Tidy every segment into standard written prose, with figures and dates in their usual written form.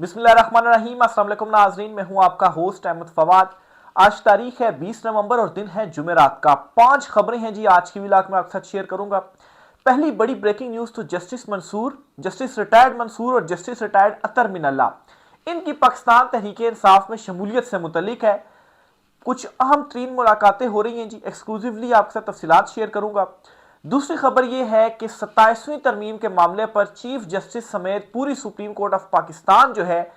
बिस्मिल्लाहिर्रहमानिर्रहीम। अस्सलाम वालेकुम नाज़रीन, मैं हूं आपका होस्ट अहमद फवाद। आज तारीख है 20 नवंबर और दिन है जुमेरात का। 5 खबरें हैं जी आज की व्लॉग में आपके साथ शेयर करूंगा। पहली बड़ी ब्रेकिंग न्यूज तो जस्टिस रिटायर्ड मंसूर और जस्टिस रिटायर्ड अतर मिनल्ला, इनकी पाकिस्तान तहरीक इंसाफ में शमूलियत से मुतल्लिक है। कुछ अहम तरीन मुलाकातें हो रही हैं जी, एक्सक्लूसिवली आपके साथ तफसीलात शेयर करूंगा। दूसरी खबर यह है कि 27वीं तरमीम के मामले पर चीफ जस्टिस समेत पूरी सुप्रीम कोर्ट ऑफ पाकिस्तान जो है,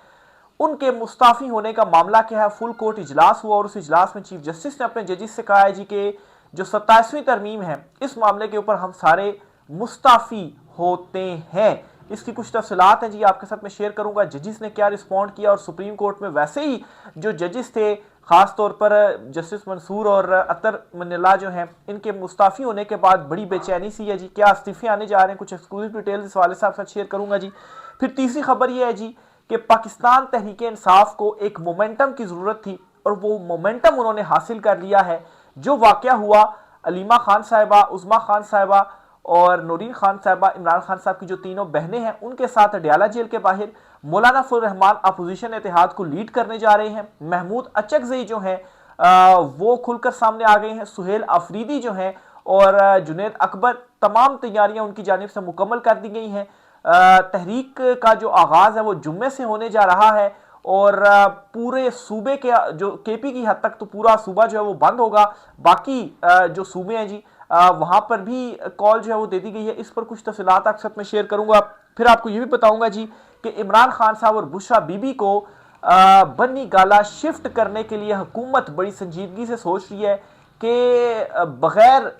उनके मुस्ताफी होने का मामला क्या है। फुल कोर्ट इजलास हुआ और उस इजलास में चीफ जस्टिस ने अपने जजेस से कहा है जी कि जो 27वीं तरमीम है, इस मामले के ऊपर हम सारे मुस्ताफी होते हैं। इसकी कुछ तफसीलात हैं जी, आपके साथ मैं शेयर करूंगा। जजेस ने क्या रिस्पॉन्ड किया और सुप्रीम कोर्ट में वैसे ही जो जजेस थे, खास तौर पर जस्टिस मंसूर और अतर मिनल्ला जो हैं, इनके मुस्ताफी होने के बाद बड़ी बेचैनी सी है जी। क्या इस्तीफे आने जा रहे हैं, कुछ एक्सक्लूसिव डिटेल्स इस वाले साहब साथ शेयर करूंगा जी। फिर तीसरी खबर यह है जी कि पाकिस्तान तहरीक इंसाफ को एक मोमेंटम की जरूरत थी और वो मोमेंटम उन्होंने हासिल कर लिया है। जो वाकया हुआ अलीमा खान साहिबा, उज़मा खान साहिबा और नूरीन खान साहिबा, इमरान खान साहब की जो तीनों बहनें हैं, उनके साथ अडयाला जेल के बाहर मौलाना फजल रहमान अपोजिशन इत्तेहाद को लीड करने जा रहे हैं। महमूद अचकजई जो हैं वो खुलकर सामने आ गए हैं। सुहेल अफरीदी जो हैं और जुनैद अकबर, तमाम तैयारियां उनकी जानिब से मुकम्मल कर दी गई हैं। तहरीक का जो आगाज है वो जुम्मे से होने जा रहा है और पूरे सूबे के जो केपी की हद तक तो पूरा सूबा जो है वो बंद होगा। बाकी जो सूबे हैं जी, वहां पर भी कॉल जो है वो दे दी गई है। इस पर कुछ तफसीलात आपके साथ मैं शेयर करूंगा। फिर आपको ये भी बताऊंगा जी कि इमरान खान साहब और बुशरा बीबी को बन्नी गाला शिफ्ट करने के लिए हुकूमत बड़ी संजीदगी से सोच रही है कि बगैर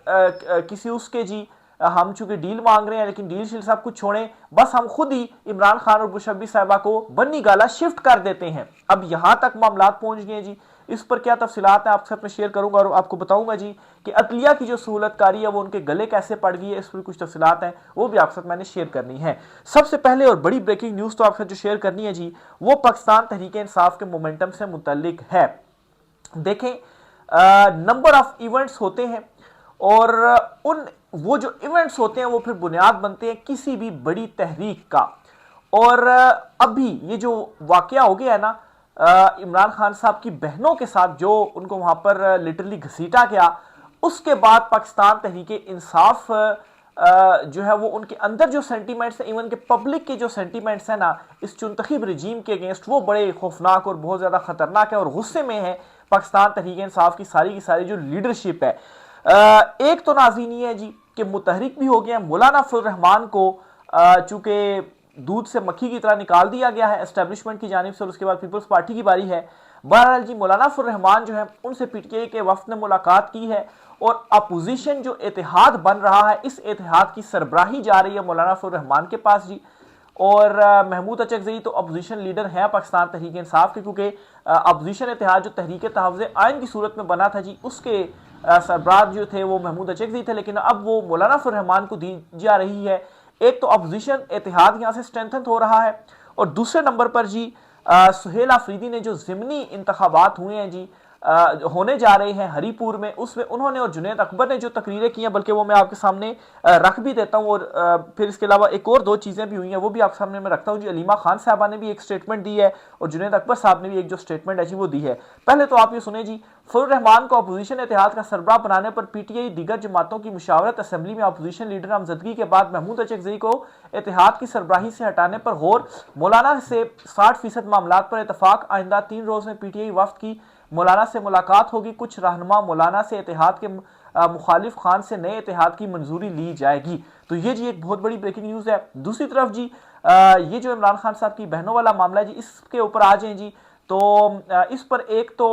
किसी उसके जी, हम चूंकि डील मांग रहे हैं, लेकिन डील शील साहब कुछ छोड़ें, बस हम खुद ही इमरान खान और बुशरा साहिबा को बन्नी गाला शिफ्ट कर देते हैं। अब यहां तक मामला पहुंच गए जी। इस पर क्या तफसीलात है आपके साथ में शेयर करूंगा और आपको बताऊंगा जी कि अदलिया की जो सहूलतकारी है वो उनके गले कैसे पड़ गई है। इस पर कुछ तफसीलात हैं, वो भी आपके साथ मैंने शेयर करनी है। सबसे पहले और बड़ी ब्रेकिंग न्यूज तो आपके साथ जो शेयर करनी है जी, वो पाकिस्तान तहरीक इंसाफ के मोमेंटम से मुतल्लिक है। देखें, नंबर ऑफ इवेंट्स होते हैं और उन वो जो इवेंट्स होते हैं वो फिर बुनियाद बनते हैं किसी भी बड़ी तहरीक का। और अभी ये जो वाकया हो गया है ना, इमरान खान साहब की बहनों के साथ जो उनको वहां पर लिटरली घसीटा गया, उसके बाद पाकिस्तान तहरीक इंसाफ जो है वो उनके अंदर जो सेंटीमेंट्स है, इवन के पब्लिक के जो सेंटीमेंट्स है ना इस चुनतखीब रजीम के अगेंस्ट, वो बड़े खौफनाक और बहुत ज्यादा खतरनाक है और गुस्से में है पाकिस्तान तहरीक इंसाफ की सारी जो लीडरशिप है। एक तो नाज़रीन ये है जी कि मुतहरिक भी हो गया मौलाना फजल रहमान को, चूंकि दूध से मक्खी की तरह निकाल दिया गया है एस्टेब्लिशमेंट की जानिब से और उसके बाद पीपल्स पार्टी की बारी है। बहरहाल जी, मौलाना फजल रहमान जो है उनसे पीटीआई के वफ्द ने मुलाकात की है और अपोजिशन जो इत्तेहाद बन रहा है, इस इत्तेहाद की सरबराही जा रही है मौलाना फजल रहमान के पास जी। और महमूद अचकजई तो अपोजिशन लीडर हैं पाकिस्तान तहरीक इंसाफ के, क्योंकि अपोजिशन इत्तेहाद जो तहरीक तहफ़्ज़ुज़ आइन की सूरत में बना था जी, उसके सरबराह जो थे वो महमूद अचकजई थे, लेकिन अब वो मौलाना फजल रहमान को दी जा रही है। एक तो अपोजिशन इत्तेहाद यहाँ से स्ट्रेंथन हो रहा है और दूसरे नंबर पर जी सुहेल अफरीदी ने जो ज़िमनी इंतखाबात हुए हैं जी, होने जा रहे हैं हरीपुर में, उसमें उन्होंने और जुनैद अकबर ने जो तकरीरें की हैं, बल्कि वो मैं आपके सामने रख भी देता हूं। और फिर इसके अलावा एक और दो चीज़ें भी हुई हैं, वो भी आपके सामने मैं रखता हूं जी। अलीमा खान साहबा ने भी एक स्टेटमेंट दी है और जुनैद अकबर साहब ने भी एक जो स्टेटमेंट है जी वो दी है। पहले तो आप ये सुने जी, फजल रहमान को अपोजिशन इत्तेहाद का सरबराह बनाने पर पीटीआई दीगर जमातों की मुशावरत असेंबली में अपोजिशन लीडर नामजदगी के बाद महमूद अचकजई को इत्तेहाद की सरबराही से हटाने पर गौर, मौलाना से 60% मामला पर इतफाक, आइंदा 3 रोज में पीटीआई वफ्द की मौलाना से मुलाकात होगी, कुछ रहनुमा मौलाना से इत्तेहाद के मुखालिफ खान से नए इत्तेहाद की मंजूरी ली जाएगी। तो ये जी एक बहुत बड़ी ब्रेकिंग न्यूज है। दूसरी तरफ जी ये जो इमरान खान साहब की बहनों वाला मामला है जी, इसके ऊपर आ जाए जी तो इस पर एक तो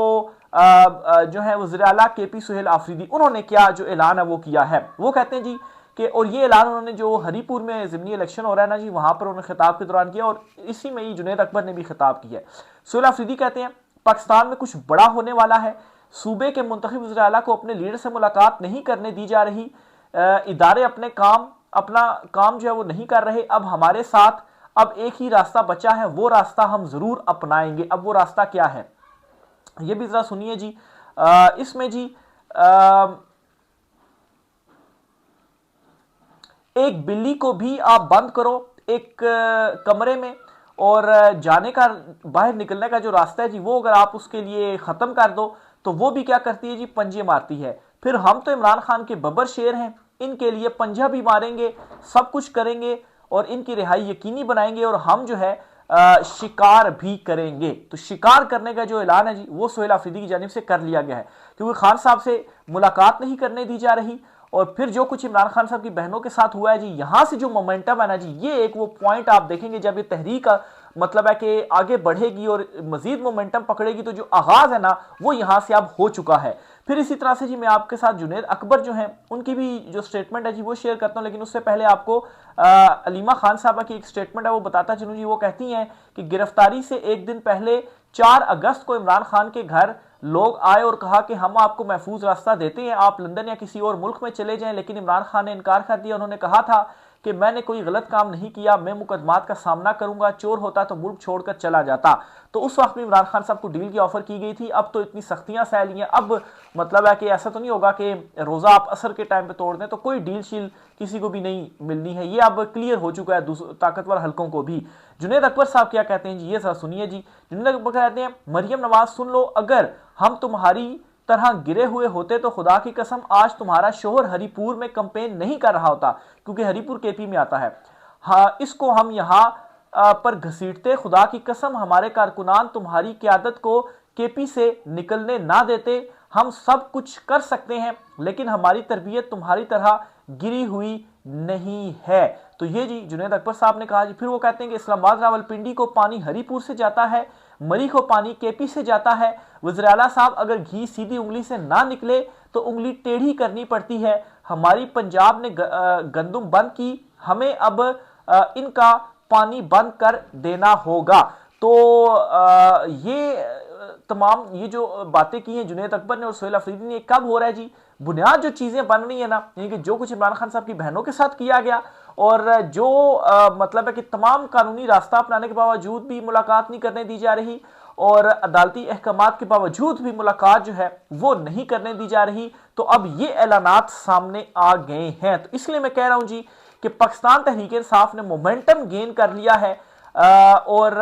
जो है वज़ीर आला केपी सुहेल आफरीदी, उन्होंने क्या जो ऐलान है वो किया है। वो कहते हैं जी कि, और ये ऐलान उन्होंने जो हरीपुर में ज़िमनी इलेक्शन हो रहा है ना जी, वहां पर उन्होंने खिताब के दौरान किया और इसी में ही जुनैद अकबर ने भी खिताब किया है। सुहेल आफरीदी कहते हैं पाकिस्तान में कुछ बड़ा होने वाला है, सूबे के मुंतखब वज़ीर आला को अपने लीडर से मुलाकात नहीं करने दी जा रही, इदारे अपना काम जो है वो नहीं कर रहे। अब हमारे साथ अब एक ही रास्ता बचा है, वो रास्ता हम जरूर अपनाएंगे। अब वो रास्ता क्या है ये भी जरा सुनिए जी। इसमें जी एक बिल्ली को भी आप बंद करो एक कमरे में और जाने का, बाहर निकलने का जो रास्ता है जी, वो अगर आप उसके लिए ख़त्म कर दो तो वो भी क्या करती है जी, पंजे मारती है। फिर हम तो इमरान खान के बब्बर शेर हैं, इनके लिए पंजा भी मारेंगे, सब कुछ करेंगे और इनकी रिहाई यकीनी बनाएंगे, और हम जो है शिकार भी करेंगे। तो शिकार करने का जो ऐलान है जी, वो सोहेल आफरीदी की जानिब से कर लिया गया है, क्योंकि खान साहब से मुलाकात नहीं करने दी जा रही। और फिर जो कुछ इमरान खान साहब की बहनों के साथ हुआ है जी, यहां से जो मोमेंटम है ना जी, ये एक वो पॉइंट आप देखेंगे जब ये तहरीक मतलब है कि आगे बढ़ेगी और मजीद मोमेंटम पकड़ेगी, तो जो आगाज है ना वो यहां से अब हो चुका है। फिर इसी तरह से जी मैं आपके साथ जुनैद अकबर जो है उनकी भी जो स्टेटमेंट है जी वो शेयर करता हूं, लेकिन उससे पहले आपको अलीमा खान साहबा की एक स्टेटमेंट है वो बताता चलूं जी। वो कहती हैं कि गिरफ्तारी से एक दिन पहले 4 अगस्त को इमरान खान के घर लोग आए और कहा कि हम आपको महफूज रास्ता देते हैं, आप लंदन या किसी और मुल्क में चले जाएं, लेकिन इमरान खान ने इनकार कर दिया। उन्होंने कहा था कि मैंने कोई गलत काम नहीं किया, मैं मुकदमात का सामना करूंगा, चोर होता तो मुल्क छोड़कर चला जाता। तो उस वक्त भी इमरान खान साहब को डील की ऑफर की गई थी। अब तो इतनी सख्तियां सह ली हैं, अब मतलब है कि ऐसा तो नहीं होगा कि रोजा आप असर के टाइम पे तोड़ दें, तो कोई डील शील किसी को भी नहीं मिलनी है, ये अब क्लियर हो चुका है ताकतवर हलकों को भी। जुनैद अकबर साहब क्या कहते हैं जी, ये जरा सुनिए जी। जुनैद अकबर कहते हैं, मरियम नवाज सुन लो, अगर हम तुम्हारी तरह गिरे हुए होते तो खुदा की कसम आज तुम्हारा शोहर हरिपुर में कंपेन नहीं कर रहा होता, क्योंकि हरिपुर केपी में आता है। हाँ, इसको हम यहाँ पर घसीटते, खुदा की कसम हमारे कारकुनान तुम्हारी क्यादत को केपी से निकलने ना देते। हम सब कुछ कर सकते हैं, लेकिन हमारी तरबियत तुम्हारी तरह गिरी हुई नहीं है। तो ये जी जुनैद अकबर साहब ने कहा जी। फिर वो कहते हैं कि इस्लामाबाद रावलपिंडी को पानी हरिपुर से जाता है, मरी को पानी केपी से जाता है। वज़ीर आला साहब, अगर घी सीधी उंगली से ना निकले तो उंगली टेढ़ी करनी पड़ती है। हमारी पंजाब ने गंदुम बंद की, हमें अब इनका पानी बंद कर देना होगा। तो ये तमाम ये जो बातें की हैं जुनैद अकबर ने और सोहेल अफरीदी ने, कब हो रहा है जी? बुनियाद जो चीजें बन रही है ना, यानी कि जो कुछ इमरान खान साहब की बहनों के साथ किया गया, और जो मतलब है कि तमाम कानूनी रास्ता अपनाने के बावजूद भी मुलाकात नहीं करने दी जा रही, और अदालती अहकामात के बावजूद भी मुलाकात जो है वो नहीं करने दी जा रही। तो अब ये ऐलानात सामने आ गए हैं। तो इसलिए मैं कह रहा हूं जी कि पाकिस्तान तहरीक इंसाफ ने मोमेंटम गेन कर लिया है, और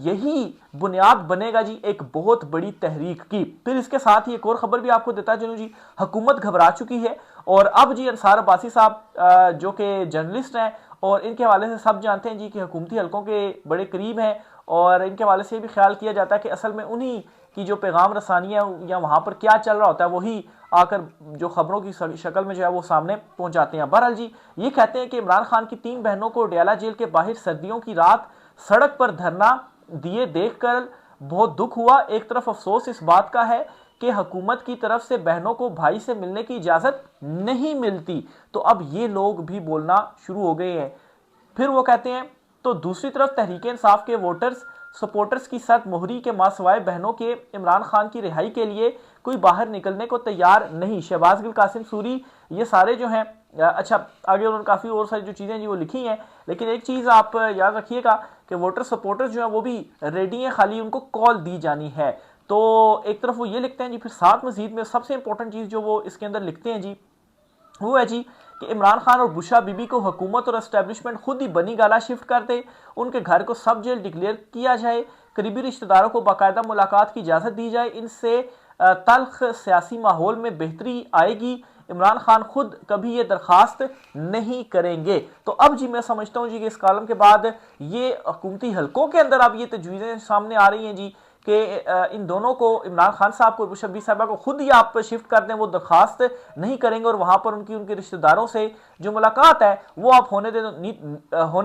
यही बुनियाद बनेगा जी एक बहुत बड़ी तहरीक की। फिर इसके साथ ही एक और खबर भी आपको देता चलूं जी, हुकूमत घबरा चुकी है, और अब जी अंसार अब्बासी साहब जो कि जर्नलिस्ट हैं, और इनके हवाले से सब जानते हैं जी कि हुकूमती हलकों के बड़े करीब हैं, और इनके हवाले से भी ख्याल किया जाता है कि असल में उन्हीं की जो पैगाम रसानियाँ या वहाँ पर क्या चल रहा होता है वही आकर जो खबरों की शक्ल में जो है वो सामने पहुंचाते हैं। बहरहाल जी ये कहते हैं कि इमरान खान की 3 बहनों को डयाला जेल के बाहर सर्दियों की रात सड़क पर धरना दिए देखकर बहुत दुख हुआ। एक तरफ अफसोस इस बात का है कि हुकूमत की तरफ से बहनों को भाई से मिलने की इजाजत नहीं मिलती। तो अब ये लोग भी बोलना शुरू हो गए हैं। फिर वो कहते हैं, तो दूसरी तरफ तहरीक इंसाफ के वोटर्स सपोर्टर्स की सख्त मोहरी के मासवाए बहनों के इमरान खान की रिहाई के लिए कोई बाहर निकलने को तैयार नहीं। शहबाज गिल, कासिम सूरी, ये सारे जो हैं, अच्छा आगे उन्होंने काफ़ी और सारी जो चीज़ें जी वो लिखी हैं, लेकिन एक चीज़ आप याद रखिएगा कि वोटर सपोर्टर्स जो हैं वो भी रेडी हैं, खाली उनको कॉल दी जानी है। तो एक तरफ वो ये लिखते हैं जी, फिर साथ मजीद में सबसे इंपॉर्टेंट चीज़ जो वो इसके अंदर लिखते हैं जी, वो है जी कि इमरान खान और बुशरा बीबी को हुकूमत और एस्टेब्लिशमेंट खुद ही बनी गाला शिफ्ट कर दे, उनके घर को सब जेल डिक्लेयर किया जाए, करीबी रिश्तेदारों को बाकायदा मुलाकात की इजाज़त दी जाए, इनसे तल्ख सियासी माहौल में बेहतरी आएगी। इमरान खान खुद कभी ये दरख्वास्त नहीं करेंगे। तो अब जी मैं समझता हूँ जी कि इस कॉलम के बाद ये हुकूमती हलकों के अंदर अब ये तजवीज़ें सामने आ रही हैं जी कि इन दोनों को, इमरान खान साहब को, शब्बीर साहबा को खुद ही आप शिफ्ट कर दें, वो दरख्वास्त नहीं करेंगे, और वहाँ पर उनके रिश्तेदारों से जो मुलाकात है वो आप होने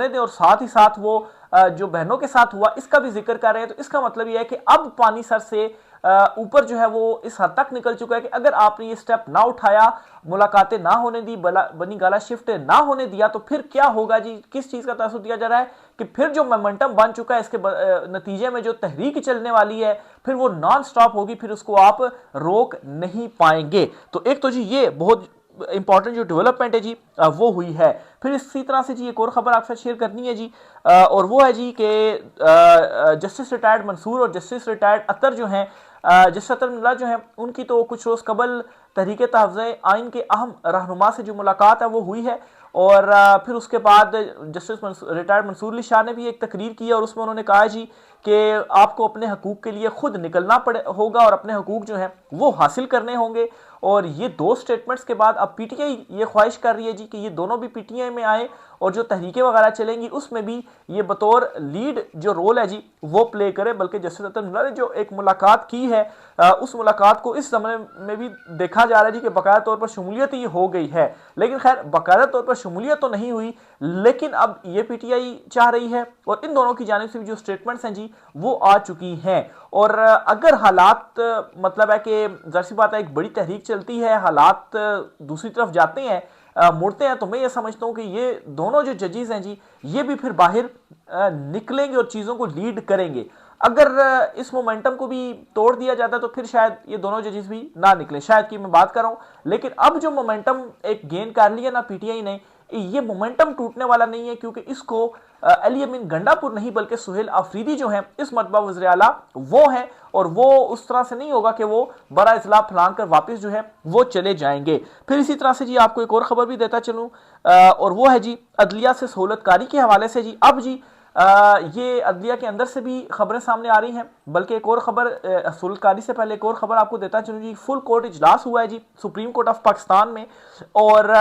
दें, और साथ ही साथ वो जो बहनों के साथ हुआ इसका भी जिक्र कर रहे हैं। तो इसका मतलब ये है कि अब पानी सर से ऊपर जो है वो इस हद तक निकल चुका है कि अगर आपने ये स्टेप ना उठाया, मुलाकातें ना होने दी, बनी गाला शिफ्ट ना होने दिया, तो फिर क्या होगा जी? किस चीज़ का तासुर दिया जा रहा है कि फिर जो मोमेंटम बन चुका है इसके नतीजे में जो तहरीक चलने वाली है फिर वो नॉन स्टॉप होगी, फिर उसको आप रोक नहीं पाएंगे। तो एक तो जी ये बहुत इंपॉर्टेंट जो डेवलपमेंट है जी वो हुई है। फिर इसी तरह से जी एक और खबर आपसे शेयर करनी है जी, और वो है जी कि जस्टिस रिटायर्ड मंसूर और जस्टिस रिटायर्ड अतर जो हैं, जस्टिस अतर मिल्ला जो हैं, उनकी तो कुछ रोज़ कबल तहरीक तहफ़्ज़ुज़ आइन के अहम रहनुमा से जो मुलाकात है वो हुई है, और फिर उसके बाद जस्टिस रिटायर्ड मंसूर अली शाह ने भी एक तकरीर की और उसमें उन्होंने कहा जी कि आपको अपने हकूक के लिए खुद निकलना पड़े होगा और अपने हकूक जो हैं वो हासिल करने होंगे। और ये दो स्टेटमेंट्स के बाद अब पीटीआई ये ख्वाहिश कर रही है जी कि ये दोनों भी पीटीआई में आए और जो तहरीकें वगैरह चलेंगी उसमें भी ये बतौर लीड जो रोल है जी वो प्ले करे। बल्कि जस्टिस अतर मुल्ला ने जो एक मुलाकात की है उस मुलाकात को इस समय में भी देखा जा रहा है जी कि बाकायदा तौर पर शमूलियत ही हो गई है। लेकिन खैर बाकायदा तौर पर शमूलियत तो नहीं हुई, लेकिन अब ये पीटीआई चाह रही है और इन दोनों की जानिब से भी जो स्टेटमेंट्स हैं जी वो आ चुकी हैं। और अगर हालात मतलब है कि जाहिर सी बात है एक बड़ी तहरीक चलती है, हालात दूसरी तरफ जाते हैं, मुड़ते हैं, तो मैं ये समझता हूं कि ये दोनों जो जजेस हैं जी ये भी फिर बाहर निकलेंगे और चीज़ों को लीड करेंगे। अगर इस मोमेंटम को भी तोड़ दिया जाता है तो फिर शायद ये दोनों जजेस भी ना निकले, शायद की मैं बात कर रहा हूं। लेकिन अब जो मोमेंटम एक गेन कर लिया ना पीटीआई ने, ये मोमेंटम टूटने वाला नहीं है, क्योंकि इसको अली अमीन गंडापुर नहीं बल्कि सुहेल आफरीदी जो हैं इस मरतबा वज़ीर आला वो हैं और वो उस तरह से नहीं होगा कि वो बड़ा इजला फैलान कर वापस जो है वो चले जाएंगे। फिर इसी तरह से जी आपको एक और खबर भी देता चलूं और वो है जी अदलिया से सहूलतकारी के हवाले से जी। अब जी ये अदलिया के अंदर से भी खबरें सामने आ रही हैं, बल्कि एक और खबर सहूलतकारी से पहले एक और खबर आपको देता चलूं जी। फुल कोर्ट इजलास हुआ है जी सुप्रीम कोर्ट ऑफ पाकिस्तान में और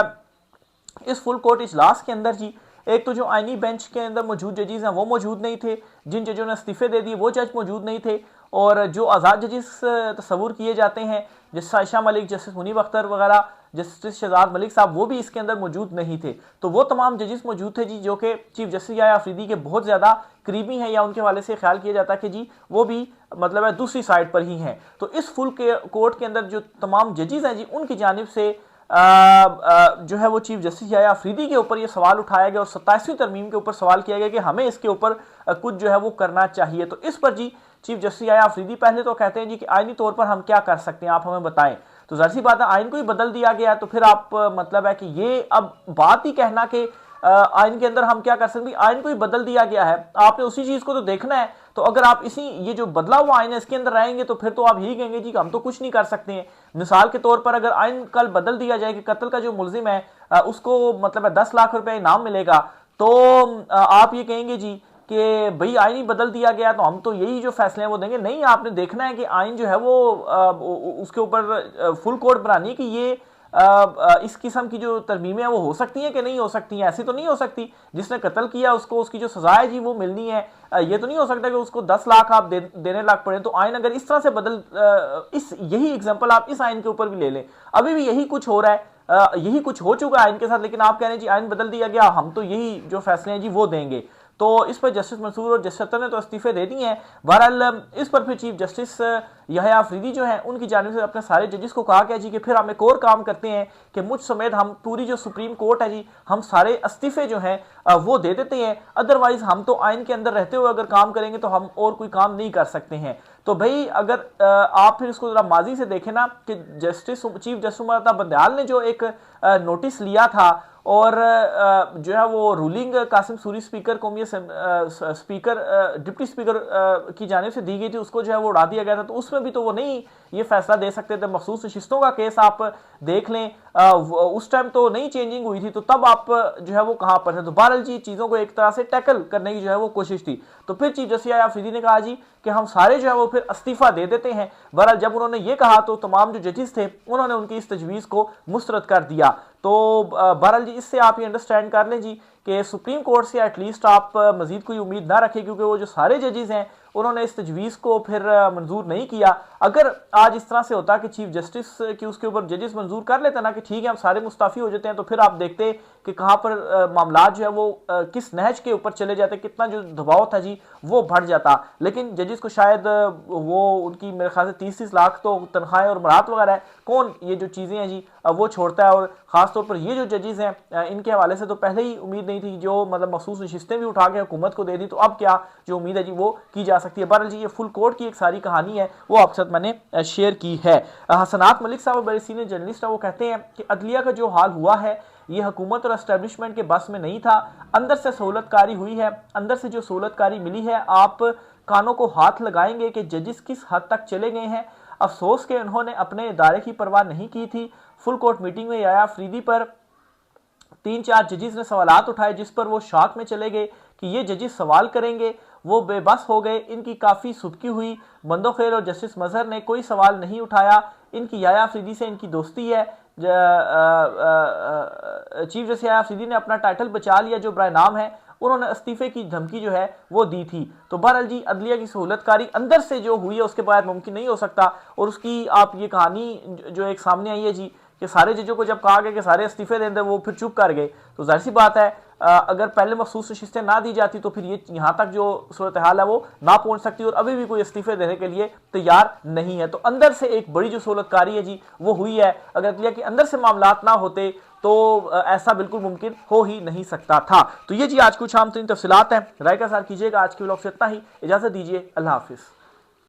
इस फुल कोर्ट इजलास के अंदर जी एक तो जो आईनी बेंच के अंदर मौजूद जजेस हैं वो मौजूद नहीं थे, जिन जजों ने इस्तीफे दे दिए वो जज मौजूद नहीं थे, और जो आज़ाद जजेस तस्वूर किए जाते हैं जस्टिस आयशा मलिक, जस्टिस मुनीब अख्तर वगैरह, जस्टिस शहजाद मलिक साहब, वो भी इसके अंदर मौजूद नहीं थे। तो वो तमाम जजेस मौजूद थे जी जो कि चीफ जस्टिस या आफरीदी के बहुत ज़्यादा करीबी हैं या उनके हवाले से ख्याल किया जाता है कि जी वो भी मतलब है दूसरी साइड पर ही हैं। तो इस फुल कोर्ट के अंदर जो तमाम जजेस हैं जी उनकी जानिब से जो है वो चीफ जस्टिस या आफरीदी के ऊपर ये सवाल उठाया गया और 27वीं तरमीम के ऊपर सवाल किया गया कि हमें इसके ऊपर कुछ जो है वो करना चाहिए। तो इस पर जी चीफ जस्टिस या आफरीदी पहले तो कहते हैं जी कि आईनी तौर पर हम क्या कर सकते हैं, आप हमें बताएं। तो जाहिर सी बात है आइन को ही बदल दिया गया, तो फिर आप मतलब है कि ये अब बात ही कहना कि आइन के अंदर हम क्या कर सकते हैं, आइन को ही बदल दिया गया है, आपने उसी चीज को तो देखना है। तो अगर आप इसी ये जो बदला हुआ आइन है इसके अंदर रहेंगे तो फिर तो आप यही कहेंगे जी हम तो कुछ नहीं कर सकते हैं। मिसाल के तौर पर अगर आइन कल बदल दिया जाए कि कत्ल का जो मुलजिम है उसको मतलब 10 लाख रुपए इनाम मिलेगा, तो आप ये कहेंगे जी कि भाई आइन ही बदल दिया गया तो हम तो यही जो फैसले हैं वो देंगे। नहीं, आपने देखना है कि आइन जो है वो उसके ऊपर फुल कोर्ट बनानी है कि ये इस किस्म की जो तरमीमें हैं वो हो सकती हैं कि नहीं हो सकती हैं। ऐसी तो नहीं हो सकती जिसने कत्ल किया उसको उसकी जो सजा है जी वो मिलनी है। ये तो नहीं हो सकता कि उसको 10 लाख आप देने लाग पड़े। तो आइन अगर इस तरह से बदल इस यही एग्जांपल आप इस आइन के ऊपर भी ले लें, अभी भी यही कुछ हो रहा है, यही कुछ हो चुका है आइन के साथ, लेकिन आप कह रहे हैं जी आइन बदल दिया गया, हम तो यही जो फैसले हैं जी वो देंगे। तो इस पर जस्टिस मंसूर और जस्टिस अतर ने तो इस्तीफे दे दिए हैं। बहरहाल इस पर फिर चीफ जस्टिस यहया आफरीदी जो है उनकी जानिब से अपने सारे जजेस को कहा गया जी कि फिर हम एक और काम करते हैं कि मुझ समेत हम पूरी जो सुप्रीम कोर्ट है जी हम सारे इस्तीफे जो हैं वो दे देते हैं, अदरवाइज हम तो आइन के अंदर रहते हुए अगर काम करेंगे तो हम और कोई काम नहीं कर सकते हैं। तो भाई अगर आप फिर इसको जरा माजी से देखें ना कि justice chief justice Umar Bandial ने जो एक नोटिस लिया था और जो है वो रूलिंग कासिम सूरी स्पीकर कौमी स्पीकर डिप्टी स्पीकर की जानिब से दी गई थी, उसको जो है वो उड़ा दिया गया था। तो उसमें भी तो वो नहीं ये फैसला दे सकते थे। मखसूस नशिस्तों का केस आप देख लें, उस टाइम तो नहीं चेंजिंग हुई थी, तो तब आप जो है वो कहाँ पर थे। तो बहरहाल जी चीज़ों को एक तरह से टैकल करने की जो है वो कोशिश थी। तो फिर चीफ जस्टिस आफरीदी ने कहा जी कि हम सारे जो है वो फिर इस्तीफा दे देते हैं। बहरहाल जब उन्होंने ये कहा तो तमाम जो जजेस थे उन्होंने उनकी इस तजवीज़ को मुस्तरद कर दिया। तो बहरहाल जी इससे आप ये अंडरस्टैंड कर लें जी कि सुप्रीम कोर्ट से एटलीस्ट आप मजीद कोई उम्मीद ना रखें, क्योंकि वो जो सारे जजेस हैं उन्होंने इस तजवीज़ को फिर मंजूर नहीं किया। अगर आज इस तरह से होता कि चीफ जस्टिस की उसके ऊपर जजेस मंजूर कर लेते ना कि ठीक है हम सारे मुस्ताफ़ी हो जाते हैं, तो फिर आप देखते कि कहाँ पर मामला जो है वो किस नहज के ऊपर चले जाते, कितना जो दबाव था जी वो बढ़ जाता। लेकिन जजेस को शायद वो उनकी मेरे ख्याल से 30-30 लाख तो तनख्वाहें और मराहत वगैरह है, कौन ये जो चीज़ें हैं जी वो छोड़ता है। और ख़ासतौर पर ये जो जजेस हैं इनके हवाले से तो पहले ही उम्मीद नहीं थी, जो मतलब मखसूस नशिस्तें भी उठा के हुकूमत को दे दी, तो अब क्या जो उम्मीद है जी वो की जा सकती है। बहरहाल जी ये फुल कोर्ट की एक सारी कहानी है वो आपके साथ मैंने शेयर की है। हसनात मलिक साहब बड़े सीनियर जर्नलिस्ट है, वो कहते हैं कि अदलिया का जो हाल हुआ है ये हुकूमत और एस्टेब्लिशमेंट के बस में नहीं था, अंदर से सहूलतकारी हुई है। अंदर से जो सहूलतकारी मिली है आप कानों को हाथ लगाएंगे कि जजेस किस हद तक चले गए हैं। अफसोस के उन्होंने अपने इदारे की परवाह नहीं की थी। फुल कोर्ट मीटिंग में यहया आफरीदी पर 3-4 जजेस ने सवालात उठाए जिस पर वो शॉक में चले गए कि ये जजेस सवाल करेंगे, वो बेबस हो गए। इनकी काफ़ी सुबकी हुई। बंदोखेल और जस्टिस मजहर ने कोई सवाल नहीं उठाया। इनकी याया अफरीदी से इनकी दोस्ती है। चीफ जस्टिस याया अफरीदी ने अपना टाइटल बचा लिया जो बराए नाम है। उन्होंने इस्तीफे की धमकी जो है वो दी थी। तो बहरहाल जी अदलिया की सहूलतकारी अंदर से जो हुई है उसके बाद मुमकिन नहीं हो सकता। और उसकी आप ये कहानी जो एक सामने आई है जी कि सारे जजों को जब कहा गया कि सारे इस्तीफे दें वो फिर चुप कर गए, तो जाहिर सी बात है अगर पहले मखसूस नशिस्तें ना दी जाती तो फिर ये यहाँ तक जो सूरत हाल है वो ना पहुंच सकती और अभी भी कोई इस्तीफे देने के लिए तैयार नहीं है। तो अंदर से एक बड़ी जो सहूलतकारी है जी वो हुई है। अगर अदलिया के अंदर से मामलात ना होते तो ऐसा बिल्कुल मुमकिन हो ही नहीं सकता था। तो ये जी आज कुछ आम तरीन तफसीलात हैं। राय का सार कीजिएगा। आज के व्लॉग से इतना ही, इजाजत दीजिए। अल्लाह हाफिज।